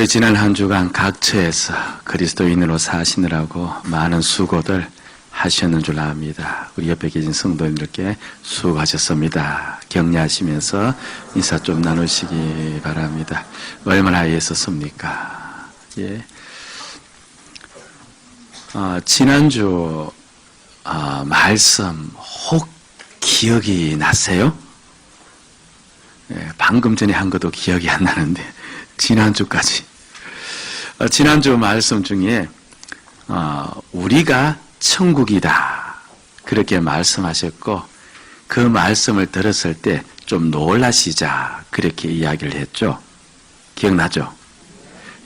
우리 지난 한 주간 각 처에서 그리스도인으로 사시느라고 많은 수고들 하셨는 줄 압니다. 우리 옆에 계신 성도님들께 수고하셨습니다. 격려하시면서 인사 좀 나누시기 바랍니다. 얼마나 애썼습니까? 예. 지난주 말씀 혹 기억이 나세요? 예, 방금 전에 한 것도 기억이 안 나는데 지난주까지 지난주 말씀 중에 우리가 천국이다 그렇게 말씀하셨고, 그 말씀을 들었을 때 좀 놀라시자 그렇게 이야기를 했죠. 기억나죠?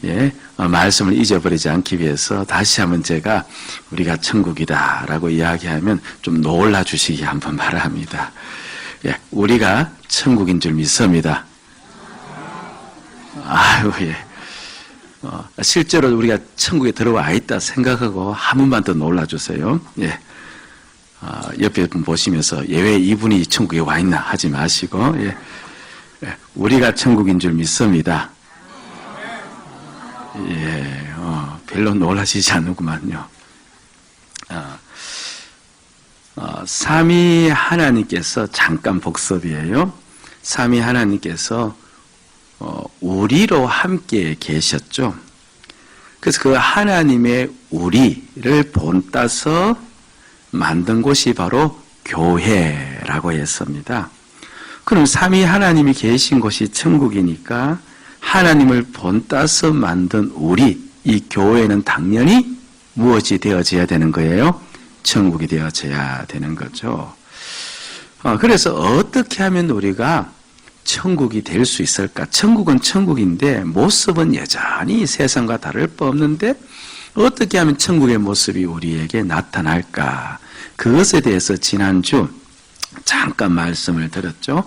예, 말씀을 잊어버리지 않기 위해서 다시 한번 제가 우리가 천국이다 라고 이야기하면 좀 놀라 주시기 한번 바랍니다. 예, 우리가 천국인 줄 믿습니다. 아유, 예. 실제로 우리가 천국에 들어와 있다 생각하고 한 번만 더 놀라주세요. 예. 옆에 분 보시면서 왜 이분이 천국에 와 있나 하지 마시고, 예. 예. 우리가 천국인 줄 믿습니다. 예, 별로 놀라시지 않는구만요. 삼위 하나님께서, 잠깐 복습이에요. 삼위 하나님께서 우리로 함께 계셨죠. 그래서 그 하나님의 우리를 본따서 만든 곳이 바로 교회라고 했습니다. 그럼 삼위 하나님이 계신 곳이 천국이니까 하나님을 본따서 만든 우리, 이 교회는 당연히 무엇이 되어져야 되는 거예요? 천국이 되어져야 되는 거죠. 그래서 어떻게 하면 우리가 천국이 될 수 있을까? 천국은 천국인데 모습은 여전히 세상과 다를 바 없는데 어떻게 하면 천국의 모습이 우리에게 나타날까? 그것에 대해서 지난주 잠깐 말씀을 드렸죠.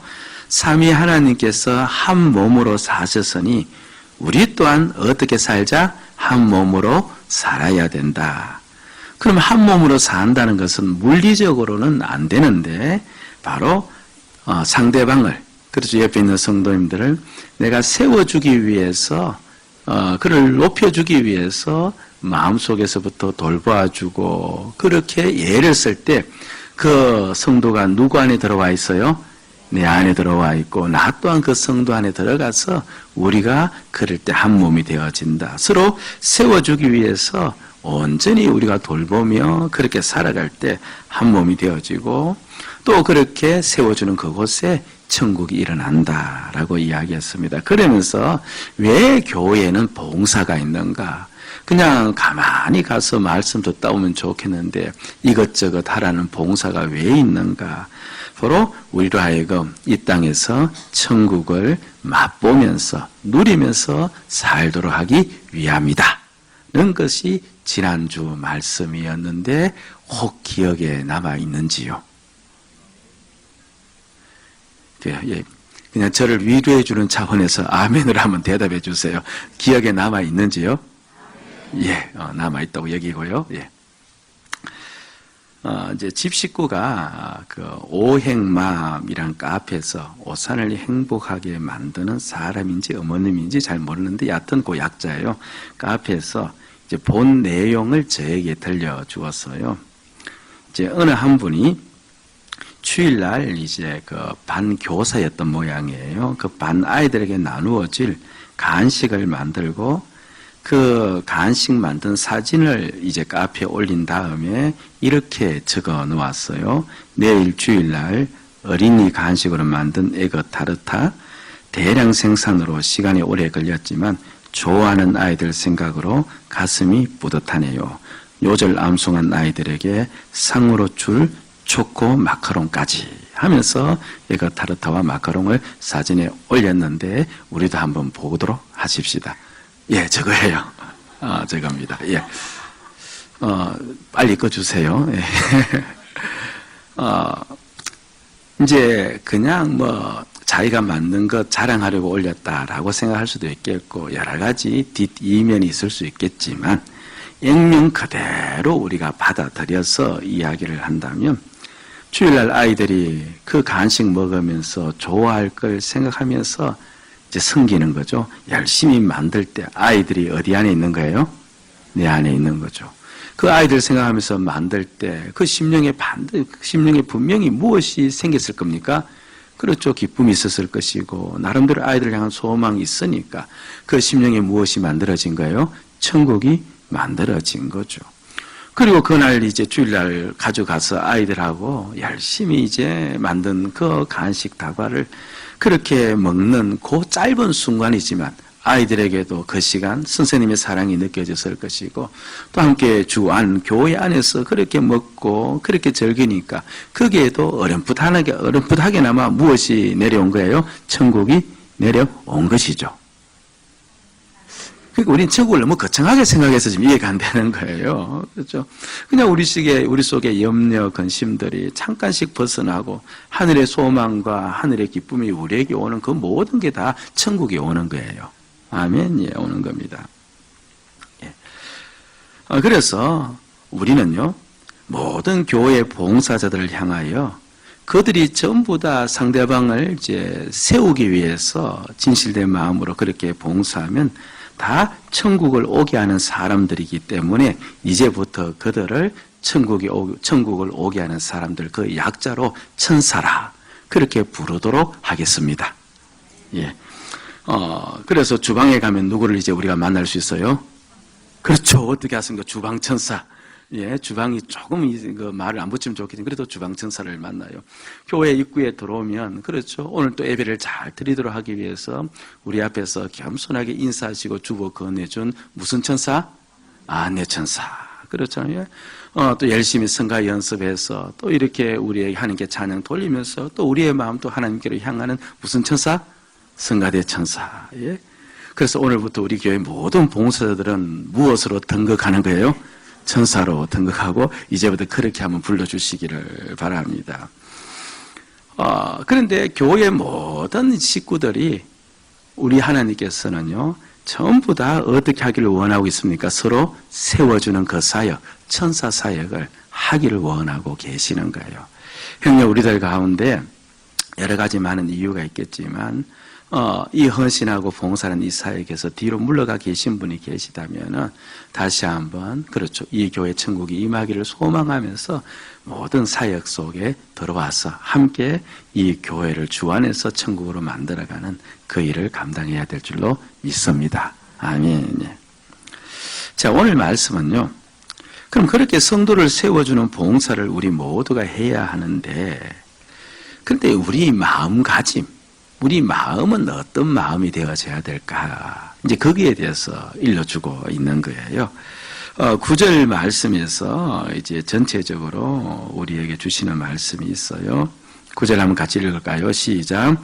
삼위 하나님께서 한 몸으로 사셨으니 우리 또한 어떻게 살자? 한 몸으로 살아야 된다. 그럼 한 몸으로 산다는 것은 물리적으로는 안 되는데 바로 상대방을, 그렇죠, 옆에 있는 성도님들을 내가 세워주기 위해서, 그를 높여주기 위해서 마음속에서부터 돌봐주고, 그렇게 예를 쓸 때 그 성도가 누구 안에 들어와 있어요? 내 안에 들어와 있고, 나 또한 그 성도 안에 들어가서 우리가 그럴 때 한 몸이 되어진다. 서로 세워주기 위해서 온전히 우리가 돌보며 그렇게 살아갈 때 한 몸이 되어지고, 또 그렇게 세워주는 그곳에 천국이 일어난다라고 이야기했습니다. 그러면서 왜 교회에는 봉사가 있는가? 그냥 가만히 가서 말씀 듣다 오면 좋겠는데 이것저것 하라는 봉사가 왜 있는가? 바로 우리로 하여금 이 땅에서 천국을 맛보면서 누리면서 살도록 하기 위함이다 는 것이 지난주 말씀이었는데 혹 기억에 남아있는지요? 그냥 저를 위로해 주는 차원에서 아멘으로 한번 대답해 주세요. 기억에 남아있는지요? 예, 남아있다고 여기고요. 예. 이제 집 식구가 그 오행맘이란 카페에서 오산을 행복하게 만드는 사람인지 어머님인지 잘 모르는데 여하튼 그 약자예요. 카페에서 이제 본 내용을 저에게 들려주었어요. 이제 어느 한 분이 주일날 이제 그 반 교사였던 모양이에요. 그 반 아이들에게 나누어질 간식을 만들고 그 간식 만든 사진을 이제 카페에 올린 다음에 이렇게 적어 놓았어요. 내일 주일날 어린이 간식으로 만든 에그 타르타, 대량 생산으로 시간이 오래 걸렸지만 좋아하는 아이들 생각으로 가슴이 뿌듯하네요. 요절 암송한 아이들에게 상으로 줄 초코 마카롱까지 하면서 에그 타르타와 마카롱을 사진에 올렸는데 우리도 한번 보도록 하십시다. 예, 저거예요. 저겁니다. 예. 빨리 꺼주세요. 예. 이제 그냥 뭐 자기가 만든 것 자랑하려고 올렸다라고 생각할 수도 있겠고 여러 가지 뒷이면이 있을 수 있겠지만 액면 그대로 우리가 받아들여서 이야기를 한다면 주일날 아이들이 그 간식 먹으면서 좋아할 걸 생각하면서 이제 섬기는 거죠. 열심히 만들 때 아이들이 어디 안에 있는 거예요? 내 안에 있는 거죠. 그 아이들 생각하면서 만들 때 그 심령에 분명히 무엇이 생겼을 겁니까? 그렇죠. 기쁨이 있었을 것이고 나름대로 아이들을 향한 소망이 있으니까 그 심령에 무엇이 만들어진 거예요? 천국이 만들어진 거죠. 그리고 그날 이제 주일날 가져가서 아이들하고 열심히 이제 만든 그 간식 다과를 그렇게 먹는 그 짧은 순간이지만 아이들에게도 그 시간 선생님의 사랑이 느껴졌을 것이고 또 함께 주 안 교회 안에서 그렇게 먹고 그렇게 즐기니까 거기에도 어렴풋하게나마 무엇이 내려온 거예요? 천국이 내려온 것이죠. 그러니까 우리는 천국을 너무 거창하게 생각해서 지금 이해가 안 되는 거예요. 그렇죠? 그냥 우리 속에 염려, 근심들이 잠깐씩 벗어나고 하늘의 소망과 하늘의 기쁨이 우리에게 오는 그 모든 게 다 천국에 오는 거예요. 아멘. 예, 오는 겁니다. 예. 그래서 우리는요, 모든 교회 봉사자들을 향하여 그들이 전부 다 상대방을 이제 세우기 위해서 진실된 마음으로 그렇게 봉사하면 다 천국을 오게 하는 사람들이기 때문에 이제부터 그들을 천국을 오게 하는 사람들, 그 약자로 천사라 그렇게 부르도록 하겠습니다. 예. 그래서 주방에 가면 누구를 이제 우리가 만날 수 있어요? 그렇죠. 어떻게 하십니까? 주방천사. 예, 주방이 조금 그 말을 안 붙이면 좋겠지만 그래도 주방천사를 만나요. 교회 입구에 들어오면 그렇죠. 오늘 또 예배를 잘 드리도록 하기 위해서 우리 앞에서 겸손하게 인사하시고 주보 건네준 무슨 천사? 안내천사. 그렇잖아요. 또 열심히 성가 연습해서 또 이렇게 우리에게 하나님께 찬양 돌리면서 또 우리의 마음 또 하나님께로 향하는 무슨 천사? 성가대 천사. 예. 그래서 오늘부터 우리 교회 모든 봉사자들은 무엇으로 등극하는 거예요? 천사로 등극하고 이제부터 그렇게 한번 불러주시기를 바랍니다. 그런데 교회 모든 식구들이 우리 하나님께서는요 전부 다 어떻게 하기를 원하고 있습니까? 서로 세워주는 그 사역, 천사 사역을 하기를 원하고 계시는 거예요. 형님, 우리들 가운데 여러 가지 많은 이유가 있겠지만 이 헌신하고 봉사하는 이 사역에서 뒤로 물러가 계신 분이 계시다면 다시 한번 그렇죠. 이 교회 천국이 임하기를 소망하면서 모든 사역 속에 들어와서 함께 이 교회를 주 안에서 천국으로 만들어가는 그 일을 감당해야 될 줄로 믿습니다. 아멘. 자, 오늘 말씀은요. 그럼 그렇게 성도를 세워주는 봉사를 우리 모두가 해야 하는데 그런데 우리 마음가짐 우리 마음은 어떤 마음이 되어져야 될까? 이제 거기에 대해서 일러주고 있는 거예요. 9절 말씀에서 이제 전체적으로 우리에게 주시는 말씀이 있어요. 9절 한번 같이 읽을까요? 시작.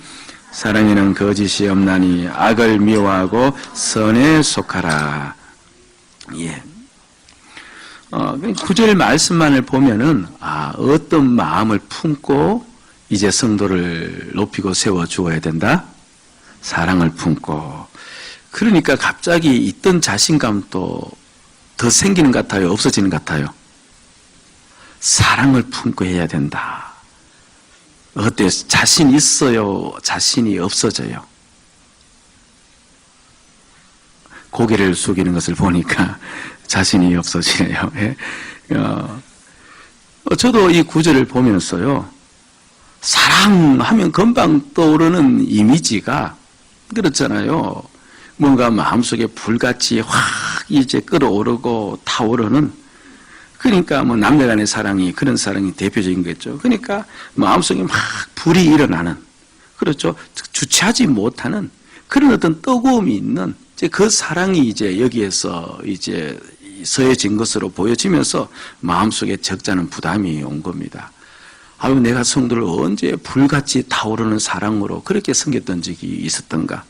사랑에는 거짓이 없나니 악을 미워하고 선에 속하라. 예. 9절 말씀만을 보면은 어떤 마음을 품고 이제 성도를 높이고 세워 주어야 된다? 사랑을 품고. 그러니까 갑자기 있던 자신감도 더 생기는 것 같아요? 없어지는 것 같아요? 사랑을 품고 해야 된다. 어때요? 자신 있어요? 자신이 없어져요? 고개를 숙이는 것을 보니까 자신이 없어지네요. 예? 저도 이 구절을 보면서요. 사랑하면 금방 떠오르는 이미지가 그렇잖아요. 뭔가 마음속에 불같이 확 이제 끓어오르고 타오르는 그러니까 뭐 남녀간의 사랑이 그런 사랑이 대표적인 거죠. 그러니까 마음속에 막 불이 일어나는 그렇죠. 주체하지 못하는 그런 어떤 뜨거움이 있는 이제 그 사랑이 이제 여기에서 이제 서해진 것으로 보여지면서 마음속에 적잖은 부담이 온 겁니다. 아유, 내가 성도를 언제 불같이 타오르는 사랑으로 그렇게 섬겼던 적이 있었던가?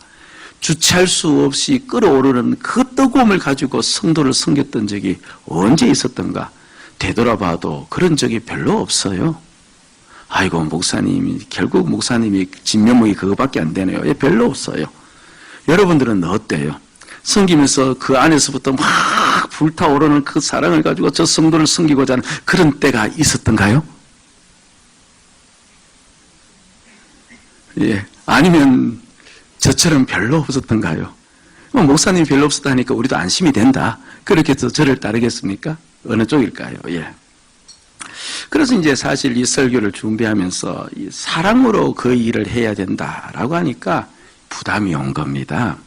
주체할 수 없이 끓어오르는 그 뜨거움을 가지고 성도를 섬겼던 적이 언제 있었던가? 되돌아봐도 그런 적이 별로 없어요. 아이고, 결국 목사님이 진면목이 그거밖에 안 되네요. 예, 별로 없어요. 여러분들은 어때요? 섬기면서 그 안에서부터 막 불타오르는 그 사랑을 가지고 저 성도를 섬기고자 하는 그런 때가 있었던가요? 예. 아니면 저처럼 별로 없었던가요? 목사님이 별로 없었다니까 우리도 안심이 된다. 그렇게 해서 저를 따르겠습니까? 어느 쪽일까요? 예. 그래서 이제 사실 이 설교를 준비하면서 이 사랑으로 그 일을 해야 된다라고 하니까 부담이 온 겁니다.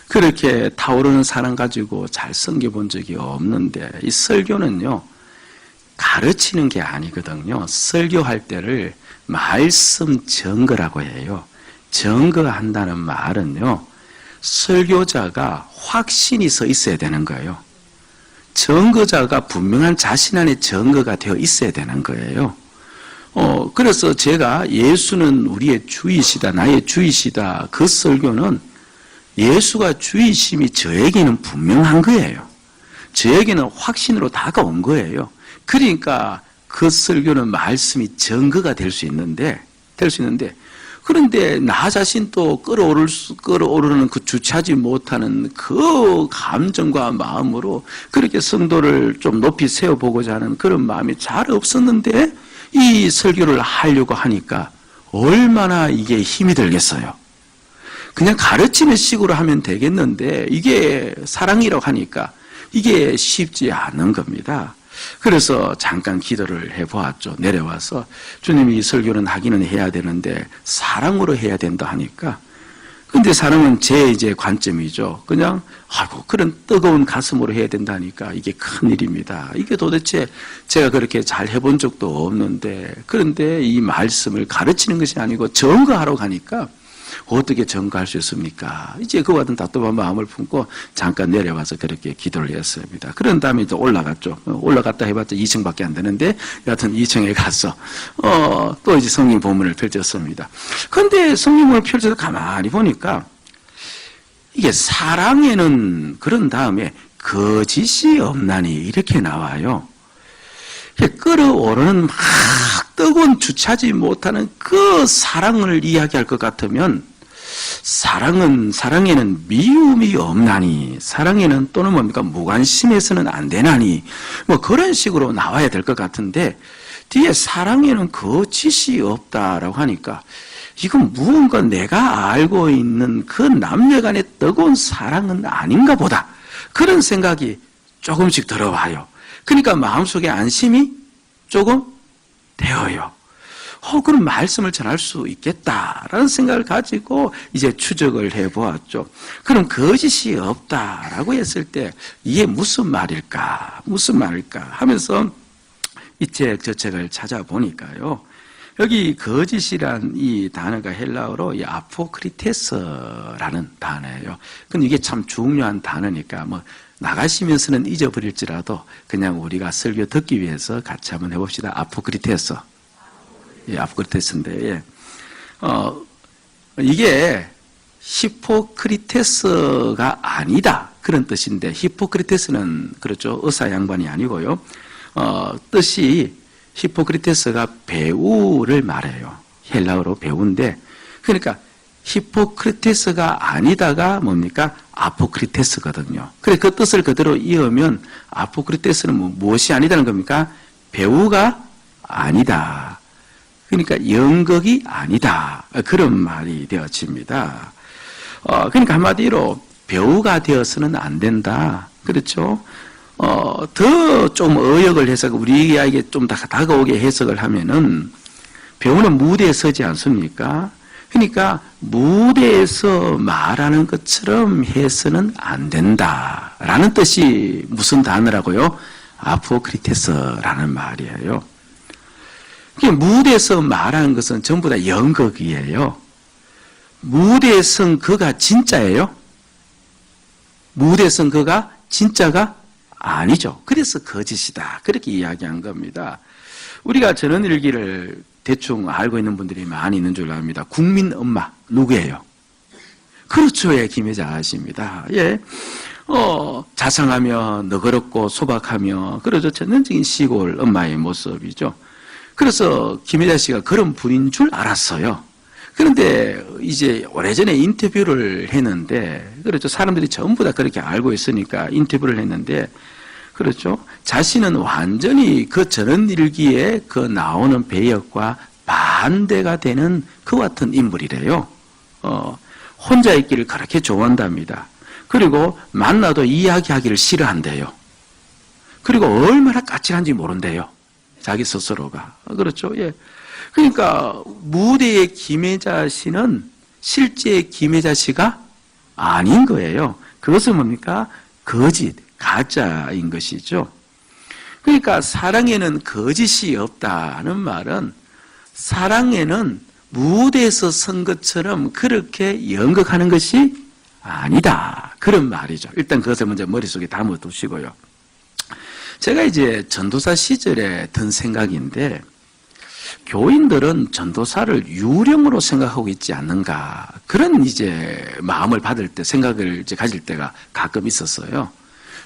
그렇게 타오르는 사랑 가지고 잘 섬겨본 적이 없는데 이 설교는요, 가르치는 게 아니거든요. 설교할 때를 말씀 증거라고 해요. 증거한다는 말은요, 설교자가 확신이 서 있어야 되는 거예요. 증거자가 분명한 자신 안에 증거가 되어 있어야 되는 거예요. 그래서 제가 예수는 우리의 주이시다, 나의 주이시다, 그 설교는 예수가 주이심이 저에게는 분명한 거예요. 저에게는 확신으로 다가온 거예요. 그러니까 그 설교는 말씀이 증거가 될 수 있는데, 그런데 나 자신도 끌어오르는 그 주체하지 못하는 그 감정과 마음으로 그렇게 성도를 좀 높이 세워보고자 하는 그런 마음이 잘 없었는데 이 설교를 하려고 하니까 얼마나 이게 힘이 들겠어요. 그냥 가르치는 식으로 하면 되겠는데 이게 사랑이라고 하니까 이게 쉽지 않은 겁니다. 그래서 잠깐 기도를 해보았죠. 내려와서 주님이 이 설교는 하기는 해야 되는데 사랑으로 해야 된다 하니까, 근데 사랑은 제 이제 관점이죠. 그냥 아이고 그런 뜨거운 가슴으로 해야 된다 하니까 이게 큰 일입니다. 이게 도대체 제가 그렇게 잘 해본 적도 없는데, 그런데 이 말씀을 가르치는 것이 아니고 증거하러 가니까 어떻게 증거할 수 있습니까? 이제 그와 같은 답답한 마음을 품고 잠깐 내려와서 그렇게 기도를 했습니다. 그런 다음에 또 올라갔죠. 올라갔다 해봤자 2층밖에 안 되는데 여하튼 2층에 가서 또 이제 성경 본문을 펼쳤습니다. 그런데 성경을 펼쳐서 가만히 보니까 이게 사랑에는 그런 다음에 거짓이 없나니 이렇게 나와요. 끌어오르는 막 뜨거운 주체하지 못하는 그 사랑을 이야기할 것 같으면 사랑에는 미움이 없나니, 사랑에는 또는 뭡니까 무관심해서는 안 되나니, 뭐 그런 식으로 나와야 될 것 같은데 뒤에 사랑에는 거짓이 없다라고 하니까 이건 무언가 내가 알고 있는 그 남녀간의 뜨거운 사랑은 아닌가 보다, 그런 생각이 조금씩 들어와요. 그러니까 마음속에 안심이 조금 되어요. 그럼 말씀을 전할 수 있겠다라는 생각을 가지고 이제 추적을 해보았죠. 그럼 거짓이 없다라고 했을 때 이게 무슨 말일까 하면서 이 책 저 책을 찾아보니까요, 여기 거짓이란 이 단어가 헬라어로 이 아포크리테스라는 단어예요. 근데 이게 참 중요한 단어니까 뭐 나가시면서는 잊어버릴지라도 그냥 우리가 설교 듣기 위해서 같이 한번 해봅시다. 아포크리테스. 예, 아포크리테스인데, 예. 이게 히포크리테스가 아니다, 그런 뜻인데, 히포크리테스는 그렇죠, 의사 양반이 아니고요. 뜻이 히포크리테스가 배우를 말해요. 헬라어로 배우인데, 그러니까 히포크리테스가 아니다가 뭡니까? 아포크리테스거든요. 그래, 그 뜻을 그대로 이으면 아포크리테스는 무엇이 아니다는 겁니까? 배우가 아니다. 그러니까 연극이 아니다, 그런 말이 되어집니다. 그러니까 한마디로 배우가 되어서는 안 된다, 그렇죠? 더 좀 어역을 해서 우리에게 좀 더 다가오게 해석을 하면은 배우는 무대에 서지 않습니까? 그러니까 무대에서 말하는 것처럼 해서는 안 된다라는 뜻이 무슨 단어라고요? 아포크리테스라는 말이에요. 무대에서 말하는 것은 전부 다 연극이에요. 무대에 선 그가 진짜예요? 무대에 선 그가 진짜가 아니죠. 그래서 거짓이다, 그렇게 이야기한 겁니다. 우리가 전원일기를 대충 알고 있는 분들이 많이 있는 줄 압니다. 국민 엄마 누구예요? 그렇죠, 예, 김혜자 아씨입니다. 예, 자상하며 너그럽고 소박하며 그러죠, 전형적인 시골 엄마의 모습이죠. 그래서 김혜자 씨가 그런 분인 줄 알았어요. 그런데 이제 오래전에 인터뷰를 했는데, 그렇죠, 사람들이 전부 다 그렇게 알고 있으니까 인터뷰를 했는데, 그렇죠, 자신은 완전히 그 전원일기에 그 나오는 배역과 반대가 되는 그 같은 인물이래요. 혼자 있기를 그렇게 좋아한답니다. 그리고 만나도 이야기하기를 싫어한대요. 그리고 얼마나 까칠한지 모른대요. 자기 스스로가. 그렇죠? 예. 그러니까 무대의 김혜자 씨는 실제 김혜자 씨가 아닌 거예요. 그것은 뭡니까? 거짓, 가짜인 것이죠. 그러니까 사랑에는 거짓이 없다는 말은 사랑에는 무대에서 선 것처럼 그렇게 연극하는 것이 아니다. 그런 말이죠. 일단 그것을 먼저 머릿속에 담아 두시고요. 제가 이제 전도사 시절에 든 생각인데 교인들은 전도사를 유령으로 생각하고 있지 않는가 그런 이제 마음을 받을 때 생각을 이제 가질 때가 가끔 있었어요.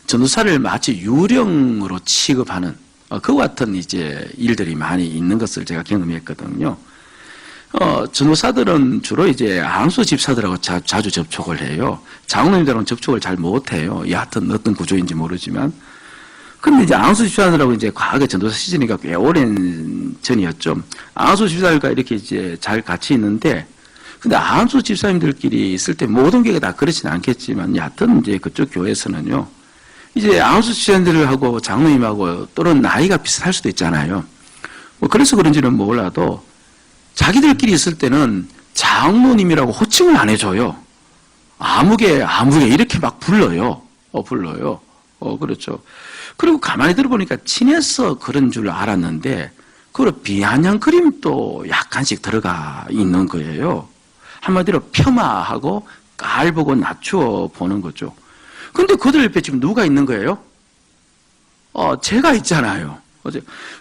전도사를 마치 유령으로 취급하는 그와 같은 이제 일들이 많이 있는 것을 제가 경험했거든요. 전도사들은 주로 이제 안수 집사들하고 자주 접촉을 해요. 장로님들하고는 접촉을 잘 못해요. 여하튼 어떤 구조인지 모르지만. 근데 이제 안수 집사들하고 이제 과거에 전도사 시즌이가 꽤 오랜 전이었죠. 안수 집사들과 이렇게 이제 잘 같이 있는데, 근데 안수 집사님들끼리 있을 때 모든 교회가 다 그렇진 않겠지만, 여하튼 이제 그쪽 교회에서는요, 이제 안수 집사님들하고 장로님하고 또는 나이가 비슷할 수도 있잖아요. 뭐 그래서 그런지는 몰라도 자기들끼리 있을 때는 장로님이라고 호칭을 안 해줘요. 아무개 이렇게 막 불러요. 불러요. 그렇죠. 그리고 가만히 들어보니까 친해서 그런 줄 알았는데, 그리고 비아냥 그림도 약간씩 들어가 있는 거예요. 한마디로 폄하하고 깔보고 낮추어 보는 거죠. 근데 그들 옆에 지금 누가 있는 거예요? 제가 있잖아요.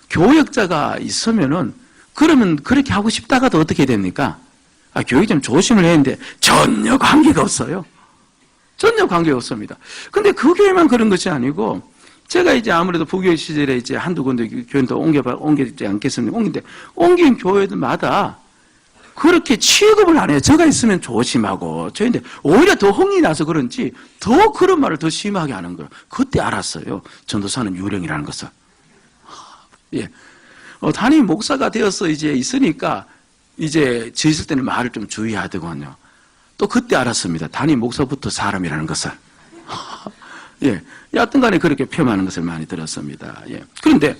교역자가 있으면은, 그러면 그렇게 하고 싶다가도 어떻게 됩니까? 교육이 좀 조심을 해야 하는데 전혀 관계가 없어요. 전혀 관계가 없습니다. 근데 그 교회만 그런 것이 아니고, 제가 이제 아무래도 부교육 시절에 이제 한두 군데 교회도 옮기지 않겠습니까? 옮긴 교회들마다 그렇게 취급을 안 해요. 제가 있으면 조심하고, 저인데 오히려 더 흥이 나서 그런지 더 그런 말을 더 심하게 하는 거예요. 그때 알았어요. 전도사는 유령이라는 것을. 예. 담임 목사가 되어서 이제 있으니까 이제 저 있을 때는 말을 좀 주의하더군요. 또 그때 알았습니다. 담임 목사부터 사람이라는 것을. 예. 여하튼 간에 그렇게 표현하는 것을 많이 들었습니다. 예. 그런데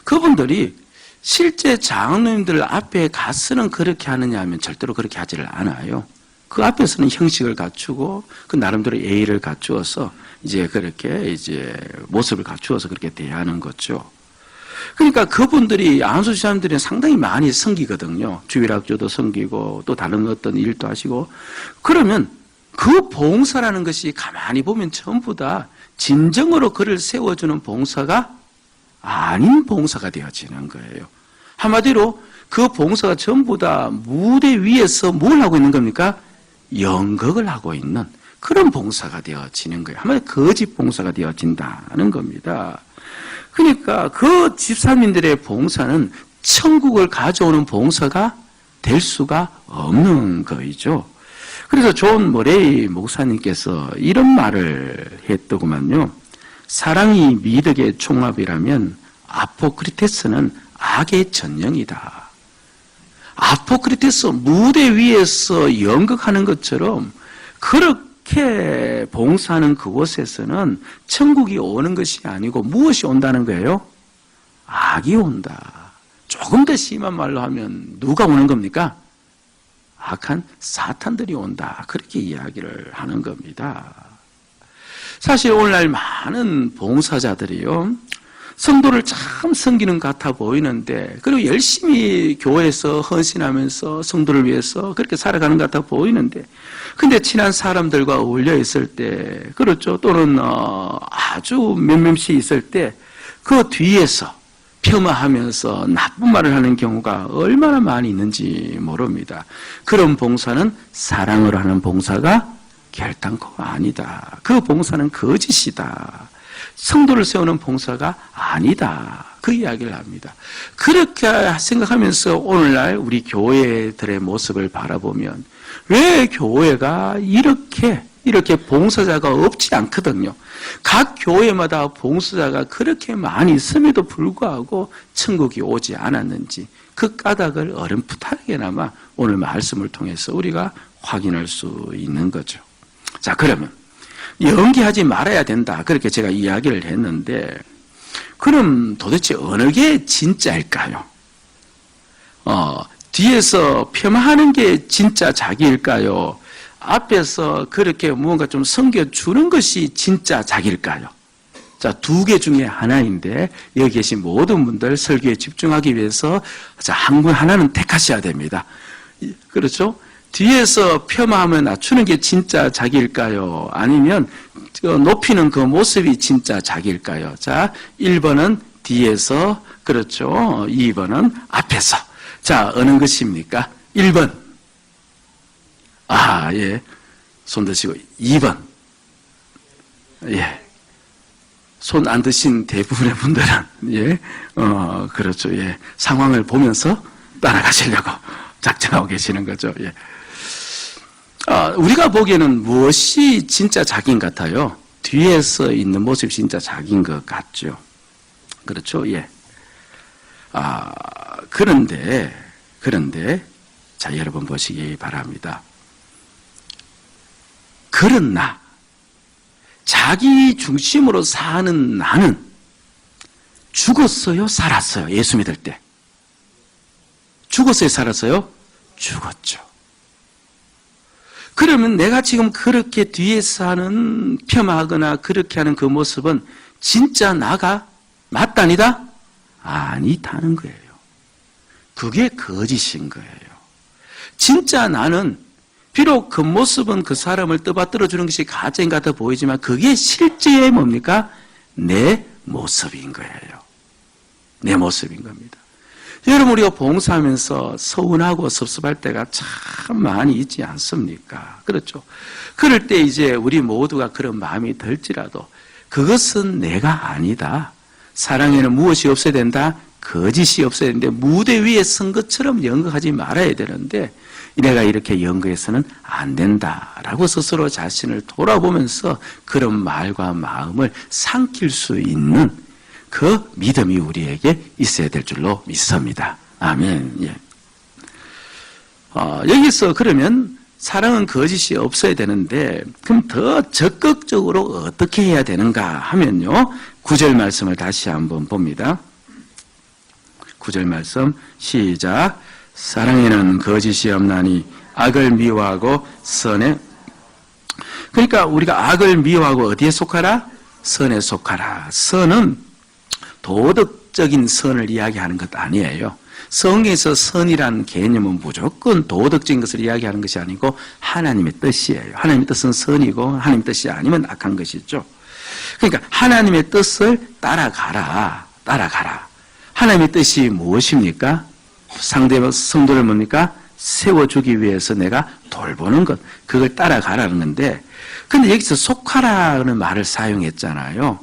그분들이 실제 장로님들 앞에 가서는 그렇게 하느냐 하면 절대로 그렇게 하지를 않아요. 그 앞에서는 형식을 갖추고 그 나름대로 예의를 갖추어서 이제 그렇게 이제 모습을 갖추어서 그렇게 대하는 거죠. 그러니까 그분들이 안수 집사님들이 상당히 많이 섬기거든요. 주일학교도 섬기고 또 다른 어떤 일도 하시고. 그러면 그 봉사라는 것이 가만히 보면 전부 다 진정으로 그를 세워주는 봉사가 아닌 봉사가 되어지는 거예요. 한마디로 그 봉사가 전부 다 무대 위에서 뭘 하고 있는 겁니까? 연극을 하고 있는 그런 봉사가 되어지는 거예요. 한마디로 거짓 봉사가 되어진다는 겁니다. 그러니까 그 집사님들의 봉사는 천국을 가져오는 봉사가 될 수가 없는 거이죠. 그래서 존 머레이 목사님께서 이런 말을 했더구만요. 사랑이 미덕의 총합이라면 아포크리테스는 악의 전형이다. 아포크리테스 무대 위에서 연극하는 것처럼 그렇게 봉사하는 그곳에서는 천국이 오는 것이 아니고 무엇이 온다는 거예요? 악이 온다. 조금 더 심한 말로 하면 누가 오는 겁니까? 악한 사탄들이 온다. 그렇게 이야기를 하는 겁니다. 사실 오늘날 많은 봉사자들이요, 성도를 참 섬기는 것 같아 보이는데, 그리고 열심히 교회에서 헌신하면서 성도를 위해서 그렇게 살아가는 것 같아 보이는데, 근데 친한 사람들과 어울려 있을 때, 그렇죠, 또는 아주 몇몇이 있을 때 그 뒤에서 폄하하면서 나쁜 말을 하는 경우가 얼마나 많이 있는지 모릅니다. 그런 봉사는 사랑으로 하는 봉사가 결단코 아니다. 그 봉사는 거짓이다. 성도를 세우는 봉사가 아니다. 그 이야기를 합니다. 그렇게 생각하면서 오늘날 우리 교회들의 모습을 바라보면 왜 교회가 이렇게 이렇게 봉사자가 없지 않거든요. 각 교회마다 봉사자가 그렇게 많이 있음에도 불구하고 천국이 오지 않았는지 그 까닭을 어렴풋하게나마 오늘 말씀을 통해서 우리가 확인할 수 있는 거죠. 자, 그러면 연기하지 말아야 된다, 그렇게 제가 이야기를 했는데, 그럼 도대체 어느 게 진짜일까요? 뒤에서 폄하하는 게 진짜 자기일까요? 앞에서 그렇게 무언가 좀 섬겨주는 것이 진짜 자기일까요? 자, 두 개 중에 하나인데, 여기 계신 모든 분들 설교에 집중하기 위해서, 자, 한 분 하나는 택하셔야 됩니다. 그렇죠? 뒤에서 폄하하며 낮추는 게 진짜 자기일까요? 아니면 높이는 그 모습이 진짜 자기일까요? 자, 1번은 뒤에서, 그렇죠? 2번은 앞에서. 자, 어느 것입니까? 1번. 아, 예. 손 드시고. 2번. 예. 손 안 드신 대부분의 분들은, 예. 그렇죠. 예. 상황을 보면서 따라가시려고 작정하고 계시는 거죠. 예. 우리가 보기에는 무엇이 진짜 자기인 것 같아요? 뒤에서 있는 모습이 진짜 자기인 것 같죠. 그렇죠? 예. 그런데, 자, 여러분 보시기 바랍니다. 그런 나, 자기 중심으로 사는 나는 죽었어요? 살았어요? 예수 믿을 때. 죽었어요? 살았어요? 죽었죠. 그러면 내가 지금 그렇게 뒤에서 하는 폄하하거나 그렇게 하는 그 모습은 진짜 나가 맞다니다? 아니다는 거예요. 그게 거짓인 거예요. 진짜 나는 비록 그 모습은 그 사람을 떠받들어 주는 것이 가짜인 것 같아 보이지만 그게 실제의 뭡니까? 내 모습인 거예요. 내 모습인 겁니다. 여러분, 우리가 봉사하면서 서운하고 섭섭할 때가 참 많이 있지 않습니까? 그렇죠. 그럴 때 이제 우리 모두가 그런 마음이 들지라도 그것은 내가 아니다. 사랑에는 무엇이 없어야 된다? 거짓이 없어야 되는데 무대 위에 선 것처럼 연극하지 말아야 되는데 내가 이렇게 연극해서는 안 된다라고 스스로 자신을 돌아보면서 그런 말과 마음을 삼킬 수 있는 그 믿음이 우리에게 있어야 될 줄로 믿습니다. 아멘. 예. 여기서 그러면 사랑은 거짓이 없어야 되는데 그럼 더 적극적으로 어떻게 해야 되는가 하면요. 9절 말씀을 다시 한번 봅니다. 9절 말씀 시작. 사랑에는 거짓이 없나니 악을 미워하고 선에, 그러니까 우리가 악을 미워하고 어디에 속하라? 선에 속하라. 선은 도덕적인 선을 이야기하는 것 아니에요. 성경에서 선이라는 개념은 무조건 도덕적인 것을 이야기하는 것이 아니고 하나님의 뜻이에요. 하나님의 뜻은 선이고 하나님의 뜻이 아니면 악한 것이죠. 그러니까 하나님의 뜻을 따라가라. 하나님의 뜻이 무엇입니까? 상대 성도를 뭡니까? 세워주기 위해서 내가 돌보는 것, 그걸 따라가라는 건데, 근데 여기서 속하라는 말을 사용했잖아요.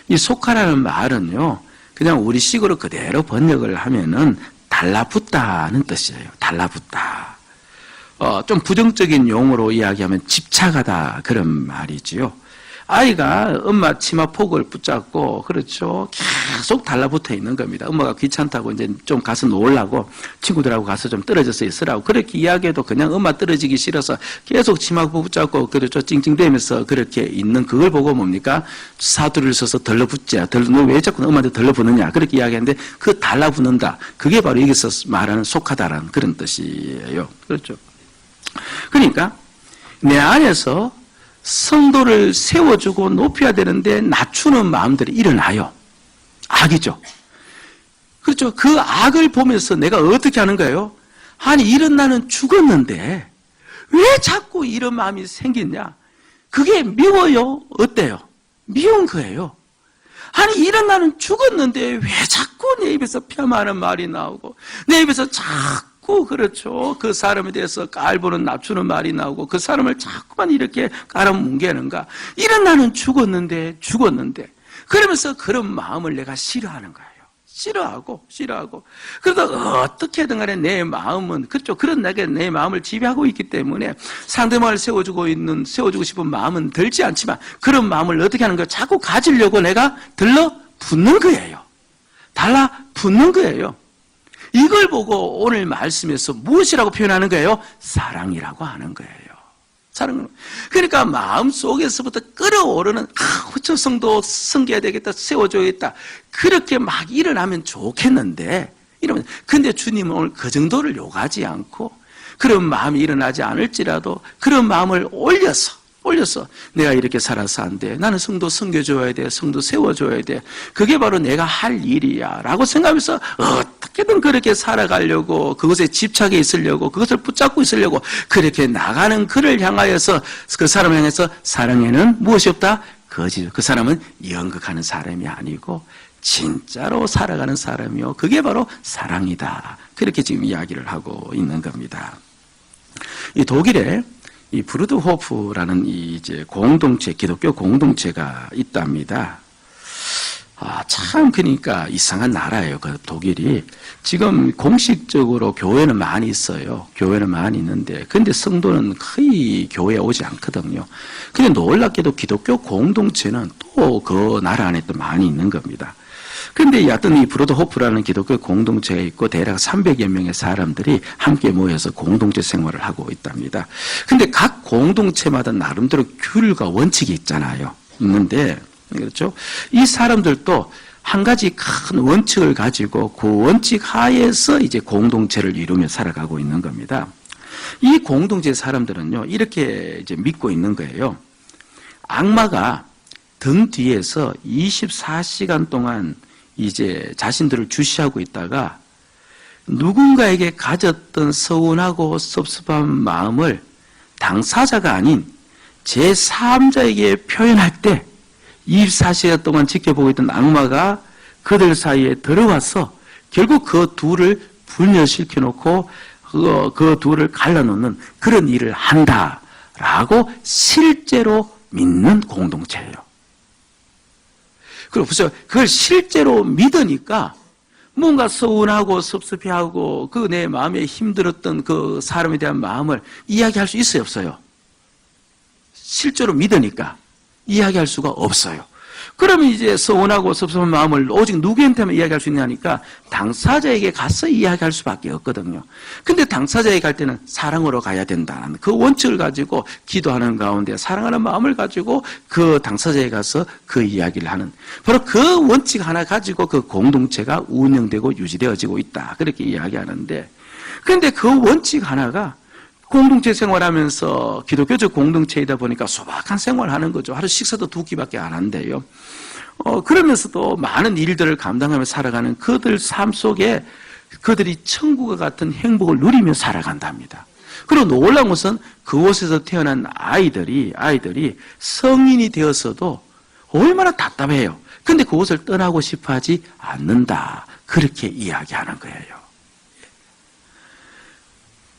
이 속하라는 말은요, 그냥 우리 식으로 그대로 번역을 하면은 달라붙다는 뜻이에요. 달라붙다. 좀 부정적인 용어로 이야기하면 집착하다, 그런 말이지요. 아이가 엄마 치마폭을 붙잡고, 그렇죠, 계속 달라붙어 있는 겁니다. 엄마가 귀찮다고 이제 좀 가서 놀라고 친구들하고 가서 좀 떨어져서 있으라고 그렇게 이야기해도 그냥 엄마 떨어지기 싫어서 계속 치마폭 붙잡고, 그렇죠, 찡찡대면서 그렇게 있는 그걸 보고 뭡니까? 사투리를 써서 덜러붙자. 너 왜 자꾸 엄마한테 덜러붙느냐? 그렇게 이야기하는데 그 달라붙는다. 그게 바로 여기서 말하는 속하다라는 그런 뜻이에요. 그렇죠. 그러니까 내 안에서 성도를 세워주고 높여야 되는데 낮추는 마음들이 일어나요. 악이죠. 그렇죠. 그 악을 보면서 내가 어떻게 하는 거예요? 아니, 이런 나는 죽었는데 왜 자꾸 이런 마음이 생겼냐? 그게 미워요? 어때요? 미운 거예요. 아니, 이런 나는 죽었는데 왜 자꾸 내 입에서 폄하하는 말이 나오고 내 입에서 자꾸, 그렇죠, 그 사람에 대해서 깔보는 낮추는 말이 나오고 그 사람을 자꾸만 이렇게 깔아뭉개는가? 이런 나는 죽었는데 그러면서 그런 마음을 내가 싫어하는 거예요. 싫어하고. 그러다 어떻게든 간에 내 마음은, 그렇죠. 그런 내 마음을 지배하고 있기 때문에 상대방을 세워주고 싶은 마음은 들지 않지만 그런 마음을 어떻게 하는 거예요? 자꾸 가지려고 내가 들러붙는 거예요. 달라붙는 거예요. 이걸 보고 오늘 말씀에서 무엇이라고 표현하는 거예요? 사랑이라고 하는 거예요. 사랑은. 그러니까 마음속에서부터 끓어오르는, 저 성도 섬겨야 되겠다, 세워줘야겠다, 그렇게 막 일어나면 좋겠는데, 근데 주님은 오늘 그 정도를 요구하지 않고, 그런 마음이 일어나지 않을지라도 그런 마음을 올려서 내가 이렇게 살아서 안 돼, 나는 성도 섬겨줘야 돼, 성도 세워줘야 돼, 그게 바로 내가 할 일이야 라고 생각하면서 어떻게든 그렇게 살아가려고, 그것에 집착해 있으려고, 그것을 붙잡고 있으려고 그렇게 나가는 그를 향하여서, 그 사람을 향해서 사랑에는 무엇이 없다? 거짓. 그 사람은 연극하는 사람이 아니고 진짜로 살아가는 사람이요, 그게 바로 사랑이다. 그렇게 지금 이야기를 하고 있는 겁니다. 이 독일에 이 브루드호프라는 이제 공동체, 기독교 공동체가 있답니다. 참, 그러니까 이상한 나라예요. 그 독일이. 지금 공식적으로 교회는 많이 있어요. 교회는 많이 있는데, 근데 성도는 거의 교회에 오지 않거든요. 근데 놀랍게도 기독교 공동체는 또 그 나라 안에 또 많이 있는 겁니다. 그런데 여하튼 이 브루드호프라는 기독교 공동체가 있고 대략 300여 명의 사람들이 함께 모여서 공동체 생활을 하고 있답니다. 근데 각 공동체마다 나름대로 규율과 원칙이 있는데, 그렇죠? 이 사람들도 한 가지 큰 원칙을 가지고 그 원칙 하에서 이제 공동체를 이루며 살아가고 있는 겁니다. 이 공동체 사람들은요, 이렇게 이제 믿고 있는 거예요. 악마가 등 뒤에서 24시간 동안 이제 자신들을 주시하고 있다가 누군가에게 가졌던 서운하고 섭섭한 마음을 당사자가 아닌 제3자에게 표현할 때 24시간 동안 지켜보고 있던 악마가 그들 사이에 들어와서 결국 그 둘을 분열시켜 놓고 그 둘을 갈라놓는 그런 일을 한다라고 실제로 믿는 공동체예요. 그래서 그걸 실제로 믿으니까 뭔가 서운하고 섭섭해하고 그 내 마음에 힘들었던 그 사람에 대한 마음을 이야기할 수 있어요, 없어요? 실제로 믿으니까 이야기할 수가 없어요. 그러면 이제 서운하고 섭섭한 마음을 오직 누구한테만 이야기할 수 있냐니까 당사자에게 가서 이야기할 수밖에 없거든요. 근데 당사자에게 갈 때는 사랑으로 가야 된다는 그 원칙을 가지고 기도하는 가운데 사랑하는 마음을 가지고 그 당사자에게 가서 그 이야기를 하는, 바로 그 원칙 하나 가지고 그 공동체가 운영되고 유지되어지고 있다, 그렇게 이야기하는데, 그런데 그 원칙 하나가 공동체 생활하면서 기독교적 공동체이다 보니까 소박한 생활하는 거죠. 하루 식사도 2끼밖에 안 한대요. 그러면서도 많은 일들을 감당하며 살아가는 그들 삶 속에 그들이 천국과 같은 행복을 누리며 살아간답니다. 그리고 놀라운 것은 그곳에서 태어난 아이들이 성인이 되었어도 얼마나 답답해요. 근데 그곳을 떠나고 싶어 하지 않는다, 그렇게 이야기하는 거예요.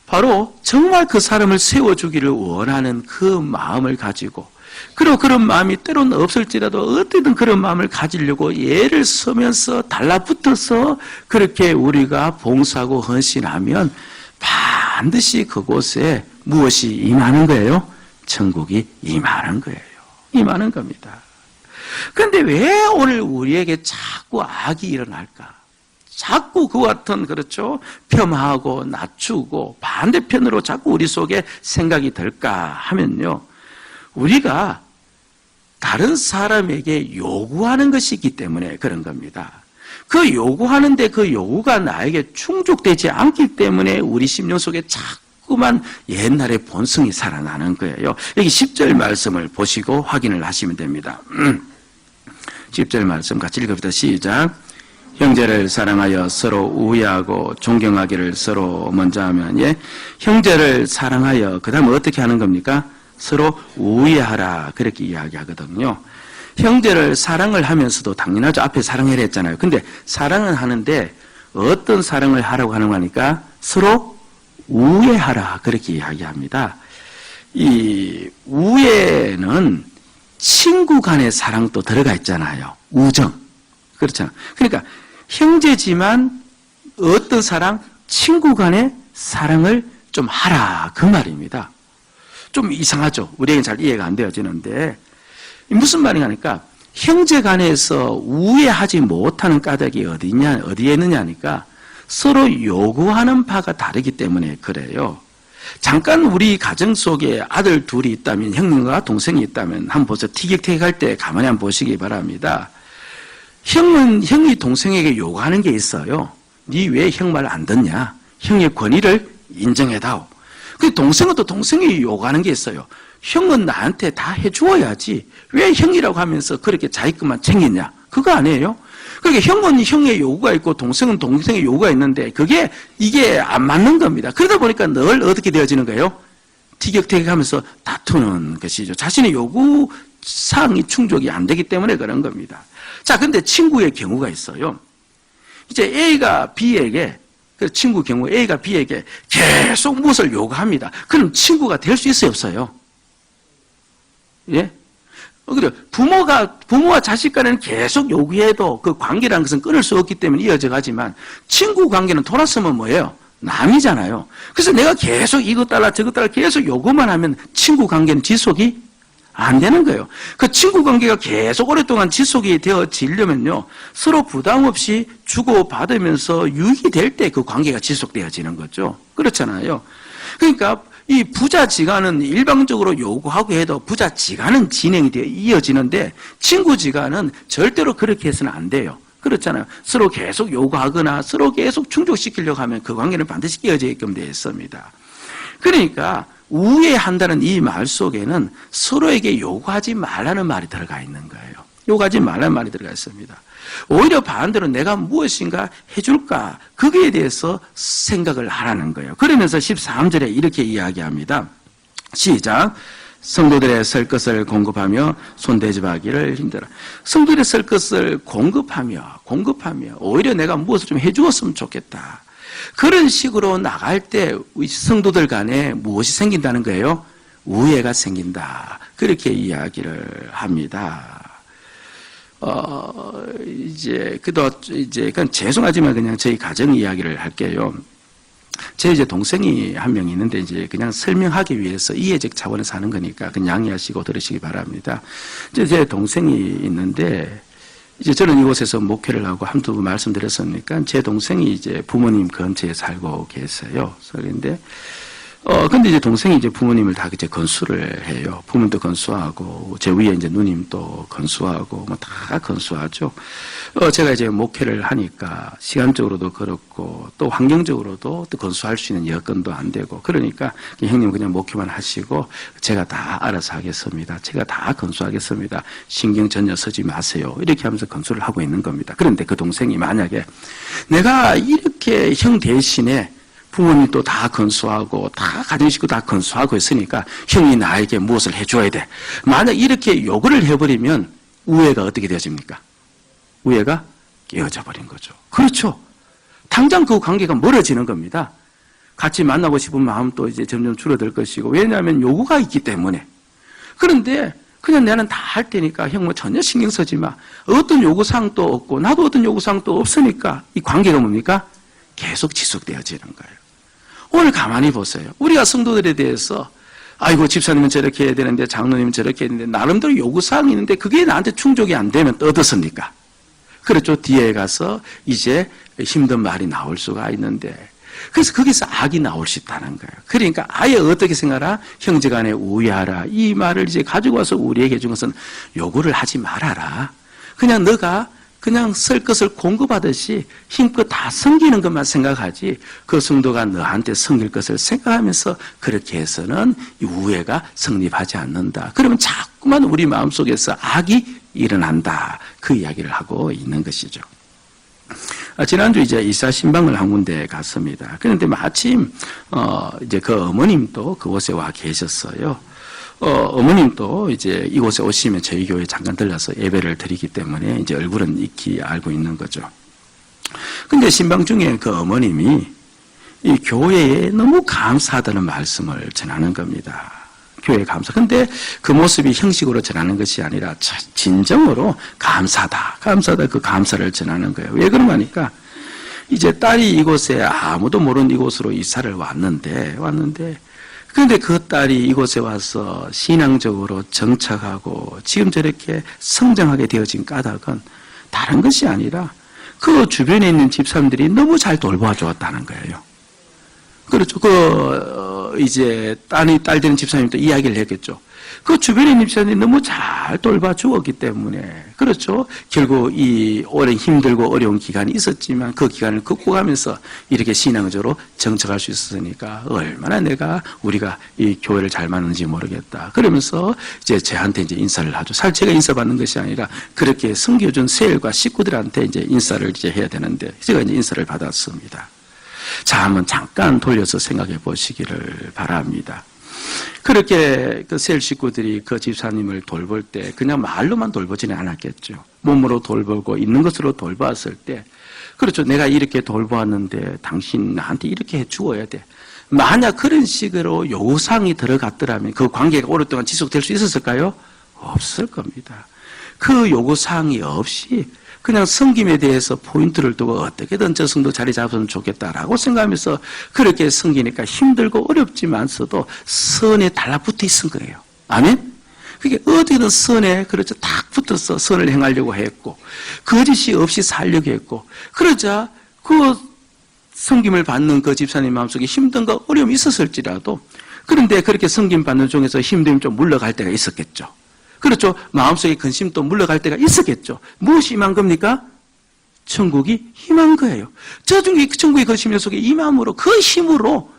바로 정말 그 사람을 세워주기를 원하는 그 마음을 가지고, 그리고 그런 마음이 때로는 없을지라도 어떻게든 그런 마음을 가지려고 애를 쓰면서 달라붙어서 그렇게 우리가 봉사하고 헌신하면 반드시 그곳에 무엇이 임하는 거예요? 천국이 임하는 거예요. 임하는 겁니다. 그런데 왜 오늘 우리에게 자꾸 악이 일어날까? 자꾸 그와 같은, 그렇죠, 폄하하고 낮추고 반대편으로 자꾸 우리 속에 생각이 들까 하면요, 우리가 다른 사람에게 요구하는 것이 있기 때문에 그런 겁니다. 그 요구하는데 그 요구가 나에게 충족되지 않기 때문에 우리 심령 속에 자꾸만 옛날의 본성이 살아나는 거예요. 여기 10절 말씀을 보시고 확인을 하시면 됩니다. 10절 말씀 같이 읽어봅시다. 시작. 형제를 사랑하여 서로 우애하고 존경하기를 서로 먼저 하면, 예, 형제를 사랑하여 그 다음에 어떻게 하는 겁니까? 서로 우애하라, 그렇게 이야기하거든요. 형제를 사랑을 하면서도 당연하죠. 앞에 사랑해라 했잖아요. 근데 사랑은 하는데 어떤 사랑을 하라고 하는 거니까 서로 우애하라, 그렇게 이야기합니다. 이 우애는 친구 간의 사랑도 들어가 있잖아요. 우정. 그렇잖아요. 그러니까 형제지만 어떤 사랑? 친구 간의 사랑을 좀 하라 그 말입니다. 좀 이상하죠. 우리에겐 잘 이해가 안 되어지는데 무슨 말인가 하니까 형제 간에서 우애하지 못하는 까닭이 어디에 있느냐 하니까 서로 요구하는 바가 다르기 때문에 그래요. 잠깐 우리 가정 속에 아들 둘이 있다면, 형님과 동생이 있다면 한번 보세요. 티격태격할 때 가만히 한번 보시기 바랍니다. 형이 동생에게 요구하는 게 있어요. 네 왜 형 말 안 듣냐? 형의 권위를 인정해다오. 그 동생은 또 동생이 요구하는 게 있어요. 형은 나한테 다 해주어야지 왜 형이라고 하면서 그렇게 자기 것만 챙기냐? 그거 아니에요? 그러니까 형은 형의 요구가 있고 동생은 동생의 요구가 있는데 이게 안 맞는 겁니다. 그러다 보니까 늘 어떻게 되어지는 거예요? 티격태격하면서 다투는 것이죠. 자신의 요구 사항이 충족이 안 되기 때문에 그런 겁니다. 자, 근데 친구의 경우가 있어요. 이제 A가 B에게, 그 친구 경우 A가 B에게 계속 무엇을 요구합니다. 그럼 친구가 될 수 있어요, 없어요? 예? 그래요. 부모와 자식 간에는 계속 요구해도 그 관계라는 것은 끊을 수 없기 때문에 이어져 가지만 친구 관계는 돌아서면 뭐예요? 남이잖아요. 그래서 내가 계속 이것 달라 저것 달라 계속 요구만 하면 친구 관계는 지속이 안 되는 거예요. 그 친구 관계가 계속 오랫동안 지속이 되어지려면요, 서로 부담 없이 주고받으면서 유익이 될 때 그 관계가 지속되어지는 거죠. 그렇잖아요. 그러니까 이 부자지간은 일방적으로 요구하고 해도 부자지간은 진행이 되어 이어지는데 친구지간은 절대로 그렇게 해서는 안 돼요. 그렇잖아요. 서로 계속 요구하거나 서로 계속 충족시키려고 하면 그 관계는 반드시 깨어지게끔 되어 있습니다. 그러니까 우애한다는 이 말 속에는 서로에게 요구하지 말라는 말이 들어가 있는 거예요. 요구하지 말라는 말이 들어가 있습니다. 오히려 반대로 내가 무엇인가 해줄까? 거기에 대해서 생각을 하라는 거예요. 그러면서 13절에 이렇게 이야기합니다. 시작. 성도들의 설 것을 공급하며 손대접하기를 힘들어. 성도들의 설 것을 공급하며 오히려 내가 무엇을 좀 해주었으면 좋겠다. 그런 식으로 나갈 때 성도들 간에 무엇이 생긴다는 거예요? 우애가 생긴다. 그렇게 이야기를 합니다. 그건 죄송하지만 그냥 저희 가정 이야기를 할게요. 제 이제 동생이 한 명 있는데 이제 그냥 설명하기 위해서 이해적 차원에서 하는 거니까 그냥 양해하시고 들으시기 바랍니다. 이제 제 동생이 있는데 이제 저는 이곳에서 목회를 하고 한두 번 말씀드렸으니까 제 동생이 이제 부모님 근처에 살고 계세요. 그런데 근데 이제 동생이 이제 부모님을 다 이제 건수를 해요. 부모님도 건수하고, 제 위에 이제 누님도 건수하고, 뭐 다 건수하죠. 제가 이제 목회를 하니까 시간적으로도 그렇고, 또 환경적으로도 또 건수할 수 있는 여건도 안 되고, 그러니까 형님 그냥 목회만 하시고, 제가 다 알아서 하겠습니다. 제가 다 건수하겠습니다. 신경 전혀 쓰지 마세요. 이렇게 하면서 건수를 하고 있는 겁니다. 그런데 그 동생이 만약에 내가 이렇게 형 대신에 부모님도 다 건수하고 다 가정식구 다 건수하고 있으니까 형이 나에게 무엇을 해줘야 돼. 만약 이렇게 요구를 해버리면 우애가 어떻게 되어집니까? 우애가 깨어져 버린 거죠. 그렇죠. 당장 그 관계가 멀어지는 겁니다. 같이 만나고 싶은 마음도 이제 점점 줄어들 것이고, 왜냐하면 요구가 있기 때문에. 그런데 그냥 나는 다 할 테니까 형 뭐 전혀 신경 쓰지 마. 어떤 요구사항도 없고 나도 어떤 요구사항도 없으니까 이 관계가 뭡니까? 계속 지속되어지는 거예요. 오늘 가만히 보세요. 우리가 성도들에 대해서 아이고 집사님은 저렇게 해야 되는데 장로님은 저렇게 해야 되는데 나름대로 요구사항이 있는데 그게 나한테 충족이 안 되면 어떻습니까? 그렇죠. 뒤에 가서 이제 힘든 말이 나올 수가 있는데, 그래서 거기서 악이 나올 수 있다는 거예요. 그러니까 아예 어떻게 생각하라? 형제간에 우애하라. 이 말을 이제 가지고 와서 우리에게 준 것은 요구를 하지 말아라. 그냥 너가 그냥 쓸 것을 공급하듯이 힘껏 다 섬기는 것만 생각하지 그 성도가 너한테 섬길 것을 생각하면서 그렇게 해서는 이 우애가 성립하지 않는다. 그러면 자꾸만 우리 마음속에서 악이 일어난다. 그 이야기를 하고 있는 것이죠. 지난주 이제 이사 신방을 한 군데 갔습니다. 그런데 마침 이제 그 어머님도 그곳에 와 계셨어요. 어머님도 이제 이곳에 오시면 저희 교회에 잠깐 들러서 예배를 드리기 때문에 이제 얼굴은 익히 알고 있는 거죠. 근데 신방 중에 그 어머님이 이 교회에 너무 감사하다는 말씀을 전하는 겁니다. 교회에 감사. 근데 그 모습이 형식으로 전하는 것이 아니라 진정으로 감사다. 감사다. 그 감사를 전하는 거예요. 왜 그런가 하니까 이제 딸이 이곳에 아무도 모르는 이곳으로 이사를 왔는데 그런데 그 딸이 이곳에 와서 신앙적으로 정착하고 지금 저렇게 성장하게 되어진 까닭은 다른 것이 아니라 그 주변에 있는 집사람들이 너무 잘 돌봐 주었다는 거예요. 그렇죠. 이제 딸 되는 집사님도 이야기를 했겠죠. 그 주변에 있는 집사님이 너무 잘 돌봐 주었기 때문에, 그렇죠. 결국 이 오랜 힘들고 어려운 기간이 있었지만 그 기간을 극복하면서 이렇게 신앙적으로 정착할 수 있었으니까 얼마나 우리가 이 교회를 잘 맞는지 모르겠다. 그러면서 이제 저한테 이제 인사를 하죠. 사실 제가 인사받는 것이 아니라 그렇게 섬겨준 세일과 식구들한테 이제 인사를 이제 해야 되는데 제가 이제 인사를 받았습니다. 자, 한번 잠깐 돌려서 생각해 보시기를 바랍니다. 그렇게 그 셀 식구들이 그 집사님을 돌볼 때 그냥 말로만 돌보지는 않았겠죠. 몸으로 돌보고 있는 것으로 돌보았을 때, 그렇죠. 내가 이렇게 돌보았는데 당신 나한테 이렇게 해 주어야 돼. 만약 그런 식으로 요구사항이 들어갔더라면 그 관계가 오랫동안 지속될 수 있었을까요? 없을 겁니다. 그 요구사항이 없이 그냥 섬김에 대해서 포인트를 두고 어떻게든 저 성도 자리 잡으면 좋겠다라고 생각하면서 그렇게 섬기니까 힘들고 어렵지만서도 선에 달라붙어 있은 거예요. 아멘? 그게 어떻게든 선에 그렇죠. 딱 붙어서 선을 행하려고 했고 거짓이 없이 살려고 했고 그러자 그 섬김을 받는 그 집사님 마음속에 힘든가 어려움이 있었을지라도 그런데 그렇게 섬김 받는 중에서 힘듦이 좀 물러갈 때가 있었겠죠. 그렇죠. 마음속에 근심도 물러갈 때가 있었겠죠. 무엇이 임한 겁니까? 천국이 임한 거예요. 천국의 그 심령 속에 임함으로 그 힘으로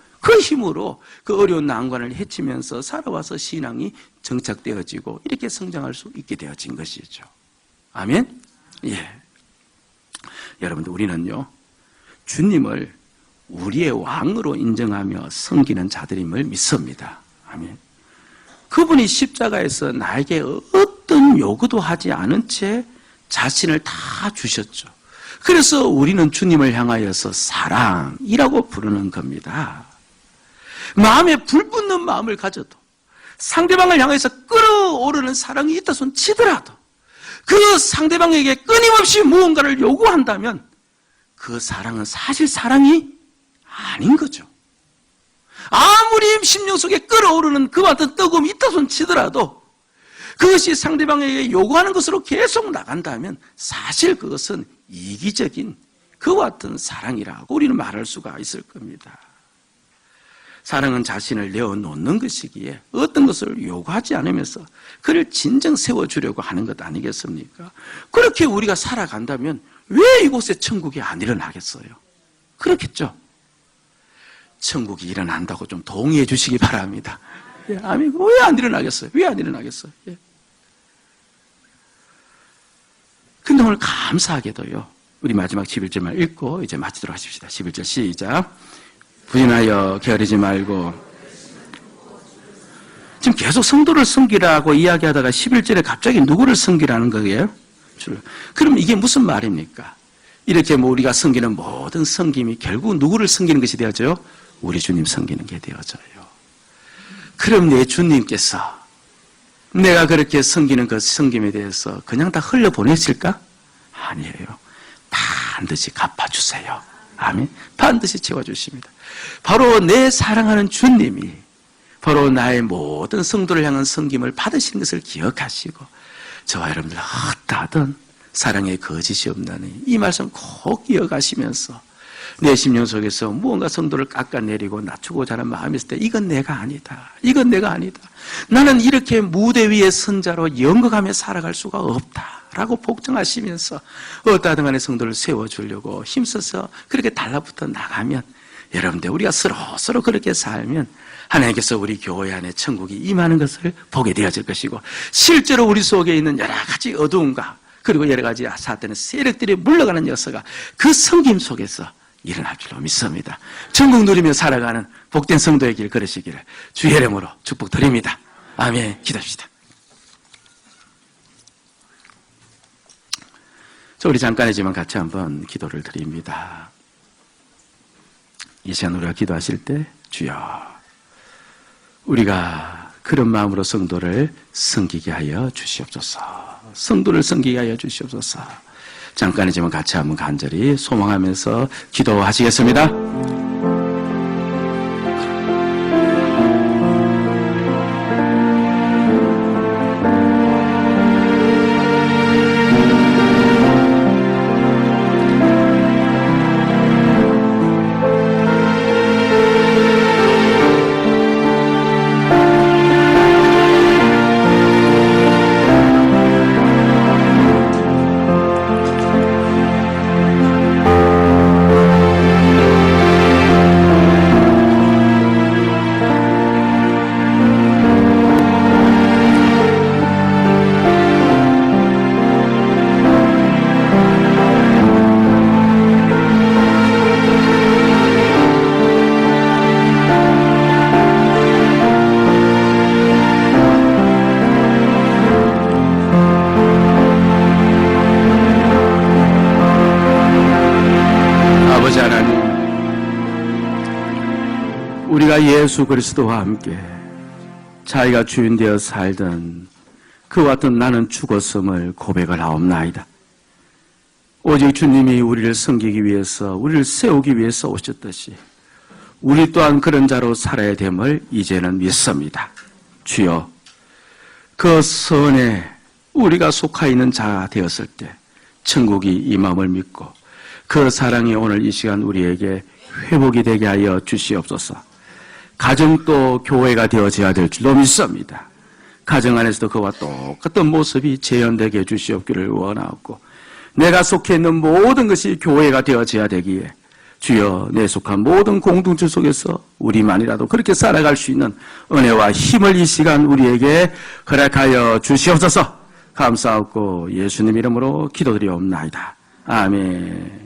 그 어려운 난관을 헤치면서 살아와서 신앙이 정착되어지고 이렇게 성장할 수 있게 되어진 것이죠. 아멘? 예. 여러분들 우리는요. 주님을 우리의 왕으로 인정하며 섬기는 자들임을 믿습니다. 아멘. 그분이 십자가에서 나에게 어떤 요구도 하지 않은 채 자신을 다 주셨죠. 그래서 우리는 주님을 향하여서 사랑이라고 부르는 겁니다. 마음에 불붙는 마음을 가져도 상대방을 향해서 끓어오르는 사랑이 있다 손 치더라도 그 상대방에게 끊임없이 무언가를 요구한다면 그 사랑은 사실 사랑이 아닌 거죠. 아무리 심령 속에 끓어오르는 그와 같은 뜨거움이 있다 손 치더라도 그것이 상대방에게 요구하는 것으로 계속 나간다면 사실 그것은 이기적인 그와 같은 사랑이라고 우리는 말할 수가 있을 겁니다. 사랑은 자신을 내어놓는 것이기에 어떤 것을 요구하지 않으면서 그를 진정 세워주려고 하는 것 아니겠습니까? 그렇게 우리가 살아간다면 왜 이곳에 천국이 안 일어나겠어요? 그렇겠죠? 천국이 일어난다고 좀 동의해 주시기 바랍니다. 예, 아멘. 왜 안 일어나겠어요? 왜 안 일어나겠어요? 예. 근데 오늘 감사하게도요, 우리 마지막 11절만 읽고 이제 마치도록 하십시다. 11절 시작. 부인하여 게으르지 말고. 지금 계속 성도를 섬기라고 이야기하다가 11절에 갑자기 누구를 섬기라는 거예요? 그럼 이게 무슨 말입니까? 이렇게 우리가 섬기는 모든 섬김이 결국 누구를 섬기는 것이 되어져요? 우리 주님 섬기는 게 되어져요. 그럼 내 주님께서 내가 그렇게 섬기는 그 섬김에 대해서 그냥 다 흘려보내실까? 아니에요. 반드시 갚아주세요. 아멘. 반드시 채워주십니다. 바로 내 사랑하는 주님이 바로 나의 모든 성도를 향한 섬김을 받으시는 것을 기억하시고 저와 여러분들 어떠하든 사랑의 거짓이 없나니 이 말씀 꼭 이어가시면서 내 심령 속에서 무언가 성도를 깎아내리고 낮추고자 하는 마음이 있을 때 이건 내가 아니다. 이건 내가 아니다. 나는 이렇게 무대 위의 선자로 연극하며 살아갈 수가 없다라고 복종하시면서 어떠하든 간에 성도를 세워주려고 힘써서 그렇게 달라붙어 나가면 여러분들 우리가 서로 그렇게 살면 하나님께서 우리 교회 안에 천국이 임하는 것을 보게 되어질 것이고 실제로 우리 속에 있는 여러 가지 어두움과 그리고 여러 가지 사탄의 세력들이 물러가는 역사가 그 섬김 속에서 일어날 줄로 믿습니다. 천국 누리며 살아가는 복된 성도의 길 걸으시기를 주의 이름으로 축복드립니다. 아멘. 기도합시다. 자, 우리 잠깐이지만 같이 한번 기도를 드립니다. 이 시간 우리가 기도하실 때 주여 우리가 그런 마음으로 성도를 섬기게 하여 주시옵소서. 성도를 섬기게 하여 주시옵소서. 잠깐이지만 같이 한번 간절히 소망하면서 기도하시겠습니다. 아버지 하나님, 우리가 예수 그리스도와 함께 자기가 주인 되어 살던 그와 같은 나는 죽었음을 고백을 하옵나이다. 오직 주님이 우리를 섬기기 위해서, 우리를 세우기 위해서 오셨듯이 우리 또한 그런 자로 살아야 됨을 이제는 믿습니다. 주여, 그 선에 우리가 속하 있는 자 되었을 때 천국이 임함을 믿고 그 사랑이 오늘 이 시간 우리에게 회복이 되게 하여 주시옵소서. 가정도 교회가 되어져야 될 줄로 믿습니다. 가정 안에서도 그와 똑같은 모습이 재현되게 해 주시옵기를 원하옵고, 내가 속해 있는 모든 것이 교회가 되어져야 되기에 주여, 내 속한 모든 공동체 속에서 우리만이라도 그렇게 살아갈 수 있는 은혜와 힘을 이 시간 우리에게 허락하여 주시옵소서. 감사하고 예수님 이름으로 기도드리옵나이다. 아멘.